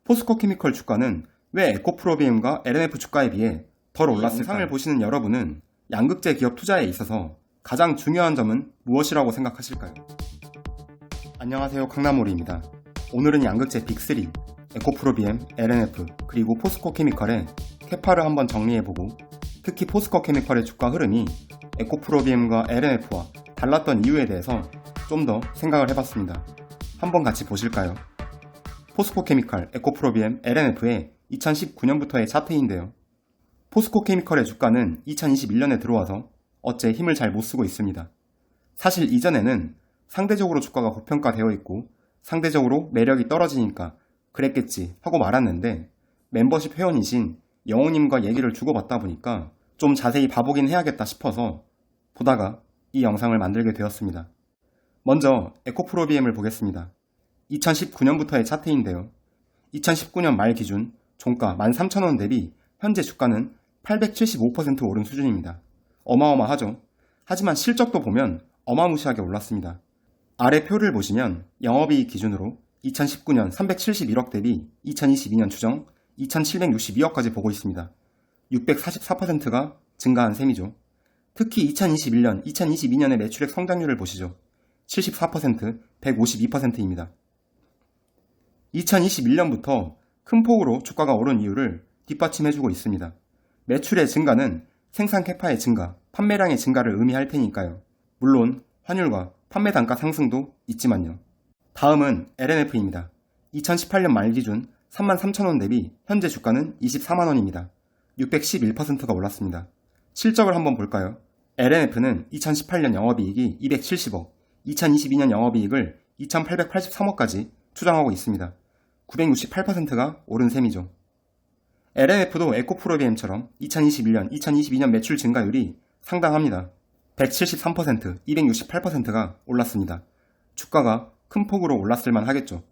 포스코케미컬 주가는 왜 에코프로비엠과 LNF 주가에 비해 덜 올랐을까요? 영상을 보시는 여러분은 양극재 기업 투자에 있어서 가장 중요한 점은 무엇이라고 생각하실까요? 안녕하세요, 강남오리입니다. 오늘은 양극재 빅3, 에코프로비엠, LNF, 그리고 포스코케미컬의 캐파를 한번 정리해보고 특히 포스코케미컬의 주가 흐름이 에코프로비엠과 LNF와 달랐던 이유에 대해서 좀 더 생각을 해봤습니다. 한번 같이 보실까요? 포스코케미컬, 에코프로비엠, LNF의 2019년부터의 차트인데요. 포스코케미컬의 주가는 2021년에 들어와서 어째 힘을 잘 못쓰고 있습니다. 사실 이전에는 상대적으로 주가가 고평가되어 있고 상대적으로 매력이 떨어지니까 그랬겠지 하고 말았는데 멤버십 회원이신 영호님과 얘기를 주고받다 보니까 좀 자세히 봐보긴 해야겠다 싶어서 보다가 이 영상을 만들게 되었습니다. 먼저 에코프로비엠을 보겠습니다. 2019년부터의 차트인데요. 2019년 말 기준 종가 13,000원 대비 현재 주가는 875% 오른 수준입니다. 어마어마하죠. 하지만 실적도 보면 어마무시하게 올랐습니다. 아래 표를 보시면 영업이익 기준으로 2019년 371억 대비 2022년 추정 2762억까지 보고 있습니다. 644%가 증가한 셈이죠. 특히 2021년, 2022년의 매출액 성장률을 보시죠. 74%, 152%입니다. 2021년부터 큰 폭으로 주가가 오른 이유를 뒷받침해주고 있습니다. 매출의 증가는 생산 캐파의 증가, 판매량의 증가를 의미할 테니까요. 물론 환율과 판매 단가 상승도 있지만요. 다음은 LNF입니다. 2018년 말 기준 33,000원 대비 현재 주가는 24만원입니다. 611%가 올랐습니다. 실적을 한번 볼까요? LNF는 2018년 영업이익이 270억, 2022년 영업이익을 2,883억까지 추정하고 있습니다. 968%가 오른 셈이죠. LNF도 에코프로비엠처럼 2021년, 2022년 매출 증가율이 상당합니다. 173%, 268%가 올랐습니다. 주가가 큰 폭으로 올랐을만 하겠죠.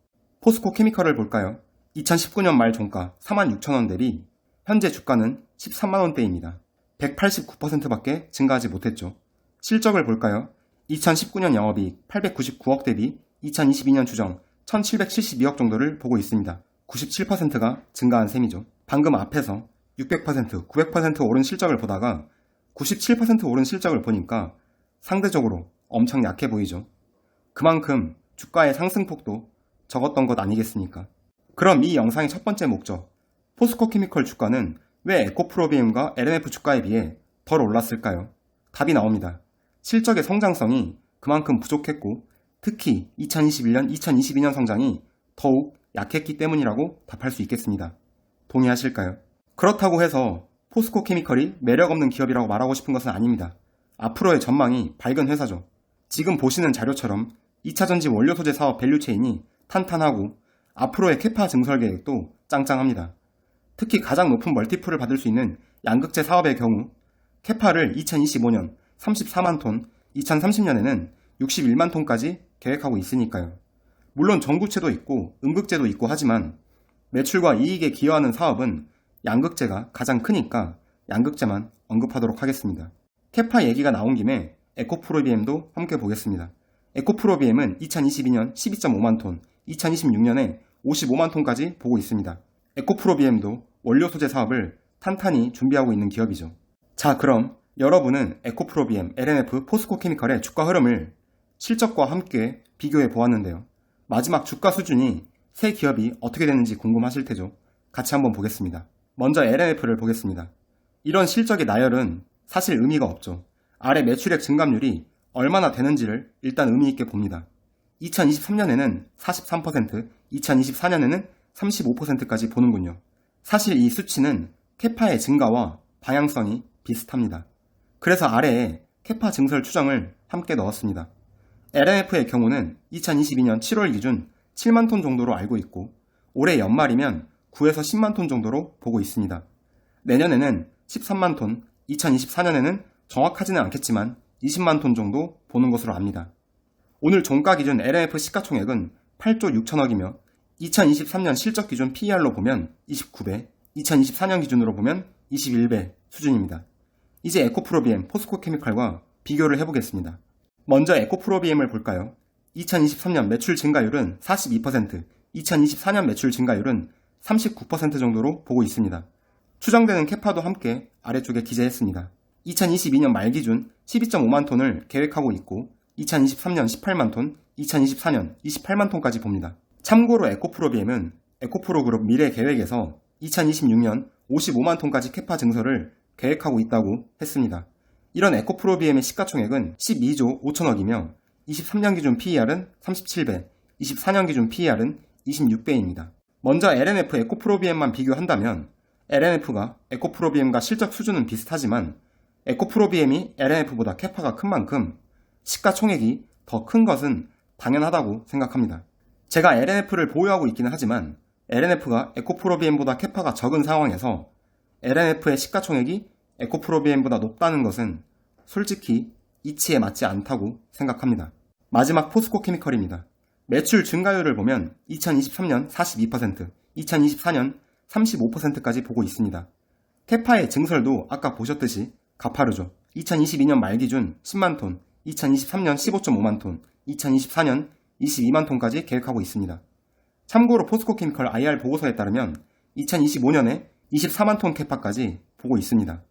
포스코케미컬을 볼까요? 2019년 말 종가 46,000원 대비 현재 주가는 13만원대입니다. 189%밖에 증가하지 못했죠. 실적을 볼까요? 2019년 영업이익 899억 대비 2022년 추정 1772억 정도를 보고 있습니다. 97%가 증가한 셈이죠. 방금 앞에서 600%, 900% 오른 실적을 보다가 97% 오른 실적을 보니까 상대적으로 엄청 약해 보이죠. 그만큼 주가의 상승폭도 적었던 것 아니겠습니까? 그럼 이 영상의 첫 번째 목적, 포스코케미컬 주가는 왜 에코프로비엠과 LNF 주가에 비해 덜 올랐을까요? 답이 나옵니다. 실적의 성장성이 그만큼 부족했고 특히 2021년, 2022년 성장이 더욱 약했기 때문이라고 답할 수 있겠습니다. 동의하실까요? 그렇다고 해서 포스코케미컬이 매력없는 기업이라고 말하고 싶은 것은 아닙니다. 앞으로의 전망이 밝은 회사죠. 지금 보시는 자료처럼 2차전지 원료 소재 사업 밸류체인이 탄탄하고 앞으로의 캐파 증설 계획도 짱짱합니다. 특히 가장 높은 멀티플을 받을 수 있는 양극재 사업의 경우 캐파를 2025년 34만 톤, 2030년에는 61만 톤까지 계획하고 있으니까요. 물론 전구체도 있고 음극재도 있고 하지만 매출과 이익에 기여하는 사업은 양극재가 가장 크니까 양극재만 언급하도록 하겠습니다. 캐파 얘기가 나온 김에 에코프로비엠도 함께 보겠습니다. 에코프로비엠은 2022년 12.5만 톤, 2026년에 55만 톤까지 보고 있습니다. 에코프로비엠도 원료 소재 사업을 탄탄히 준비하고 있는 기업이죠. 자, 그럼 여러분은 에코프로비엠, LNF, 포스코케미컬의 주가 흐름을 실적과 함께 비교해 보았는데요. 마지막 주가 수준이 세 기업이 어떻게 되는지 궁금하실 테죠. 같이 한번 보겠습니다. 먼저 LNF를 보겠습니다. 이런 실적의 나열은 사실 의미가 없죠. 아래 매출액 증감률이 얼마나 되는지를 일단 의미 있게 봅니다. 2023년에는 43%, 2024년에는 35%까지 보는군요. 사실 이 수치는 캐파의 증가와 방향성이 비슷합니다. 그래서 아래에 캐파 증설 추정을 함께 넣었습니다. LNF의 경우는 2022년 7월 기준 7만 톤 정도로 알고 있고 올해 연말이면 9에서 10만 톤 정도로 보고 있습니다. 내년에는 13만 톤, 2024년에는 정확하지는 않겠지만 20만 톤 정도 보는 것으로 압니다. 오늘 종가 기준 LNF 시가총액은 8조 6천억이며 2023년 실적 기준 PER로 보면 29배, 2024년 기준으로 보면 21배 수준입니다. 이제 에코프로비엠, 포스코케미컬과 비교를 해보겠습니다. 먼저 에코프로비엠을 볼까요? 2023년 매출 증가율은 42%, 2024년 매출 증가율은 39% 정도로 보고 있습니다. 추정되는 캐파도 함께 아래쪽에 기재했습니다. 2022년 말 기준 12.5만 톤을 계획하고 있고 2023년 18만 톤, 2024년 28만 톤까지 봅니다. 참고로 에코프로비엠은 에코프로그룹 미래 계획에서 2026년 55만 톤까지 캐파 증설을 계획하고 있다고 했습니다. 이런 에코프로비엠의 시가총액은 12조 5천억이며 23년 기준 PER은 37배, 24년 기준 PER은 26배입니다. 먼저 LNF 에코프로비엠만 비교한다면 LNF가 에코프로비엠과 실적 수준은 비슷하지만 에코프로비엠이 LNF보다 캐파가 큰 만큼 시가총액이 더 큰 것은 당연하다고 생각합니다. 제가 LNF를 보유하고 있기는 하지만 LNF가 에코프로비엠보다 캐파가 적은 상황에서 LNF의 시가총액이 에코프로비엠보다 높다는 것은 솔직히 이치에 맞지 않다고 생각합니다. 마지막 포스코케미컬입니다. 매출 증가율을 보면 2023년 42%, 2024년 35%까지 보고 있습니다. 캐파의 증설도 아까 보셨듯이 가파르죠. 2022년 말 기준 10만 톤, 2023년 15.5만 톤, 2024년 22만 톤까지 계획하고 있습니다. 참고로 포스코케미컬 IR 보고서에 따르면 2025년에 24만 톤 캐파까지 보고 있습니다.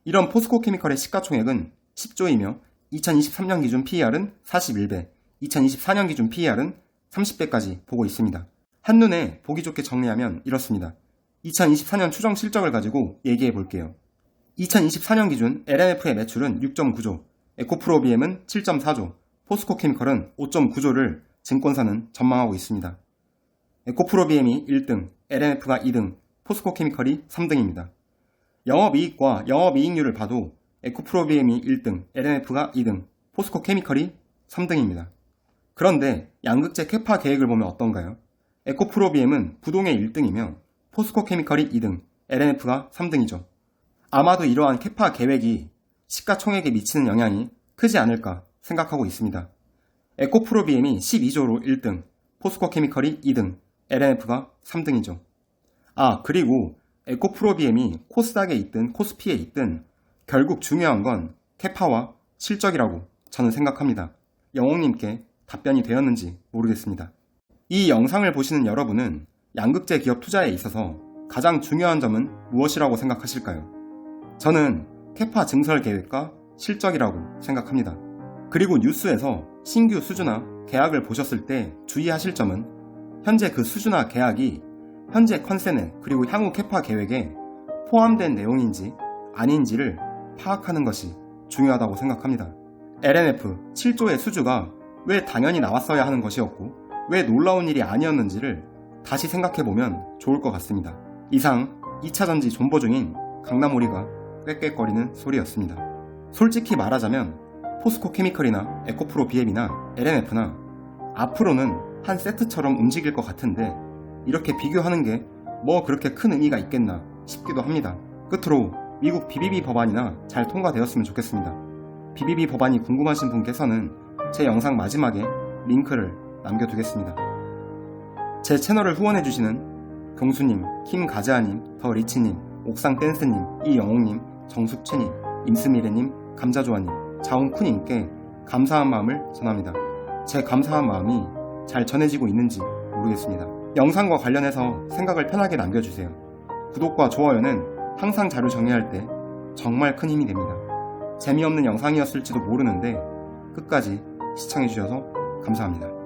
이런 포스코케미컬의 시가총액은 10조이며 2023년 기준 PER은 41배, 2024년 기준 PER은 30배까지 보고 있습니다. 한눈에 보기 좋게 정리하면 이렇습니다. 2024년 추정 실적을 가지고 얘기해 볼게요. 2024년 기준 LNF의 매출은 6.9조, 에코프로비엠은 7.4조, 포스코케미컬은 5.9조를 증권사는 전망하고 있습니다. 에코프로비엠이 1등, LNF가 2등, 포스코케미컬이 3등입니다. 영업이익과 영업이익률을 봐도 에코프로비엠이 1등, LNF가 2등, 포스코케미컬이 3등입니다. 그런데 양극재 캐파 계획을 보면 어떤가요? 에코프로비엠은 부동의 1등이며 포스코케미컬이 2등, LNF가 3등이죠. 아마도 이러한 캐파 계획이 시가총액에 미치는 영향이 크지 않을까 생각하고 있습니다. 에코프로비엠이 12조로 1등, 포스코케미컬이 2등, LNF가 3등이죠. 그리고 에코프로비엠이 코스닥에 있든 코스피에 있든 결국 중요한 건 캐파와 실적이라고 저는 생각합니다. 영옥님께 답변이 되었는지 모르겠습니다. 이 영상을 보시는 여러분은 양극재 기업 투자에 있어서 가장 중요한 점은 무엇이라고 생각하실까요? 저는 캐파 증설 계획과 실적이라고 생각합니다. 그리고 뉴스에서 신규 수주나 계약을 보셨을 때 주의하실 점은 현재 그 수주나 계약이 현재 컨센에 그리고 향후 캐파 계획에 포함된 내용인지 아닌지를 파악하는 것이 중요하다고 생각합니다. LNF 7조의 수주가 왜 당연히 나왔어야 하는 것이었고 왜 놀라운 일이 아니었는지를 다시 생각해보면 좋을 것 같습니다. 이상 2차전지 존버 중인 강남오리가 꽥꽥거리는 소리였습니다. 솔직히 말하자면 포스코케미컬이나 에코프로비엠이나 LNF나 앞으로는 한 세트처럼 움직일 것 같은데 이렇게 비교하는 게 뭐 그렇게 큰 의미가 있겠나 싶기도 합니다. 끝으로 미국 BBB 법안이나 잘 통과되었으면 좋겠습니다. BBB 법안이 궁금하신 분께서는 제 영상 마지막에 링크를 남겨두겠습니다. 제 채널을 후원해주시는 경수님, 김가자아님, 더리치님, 옥상댄스님, 이영옥님, 정숙채님, 임스미래님, 감자조아님, 자웅쿠님께 감사한 마음을 전합니다. 제 감사한 마음이 잘 전해지고 있는지 모르겠습니다. 영상과 관련해서 생각을 편하게 남겨주세요. 구독과 좋아요는 항상 자료 정리할 때 정말 큰 힘이 됩니다. 재미없는 영상이었을지도 모르는데 끝까지 시청해주셔서 감사합니다.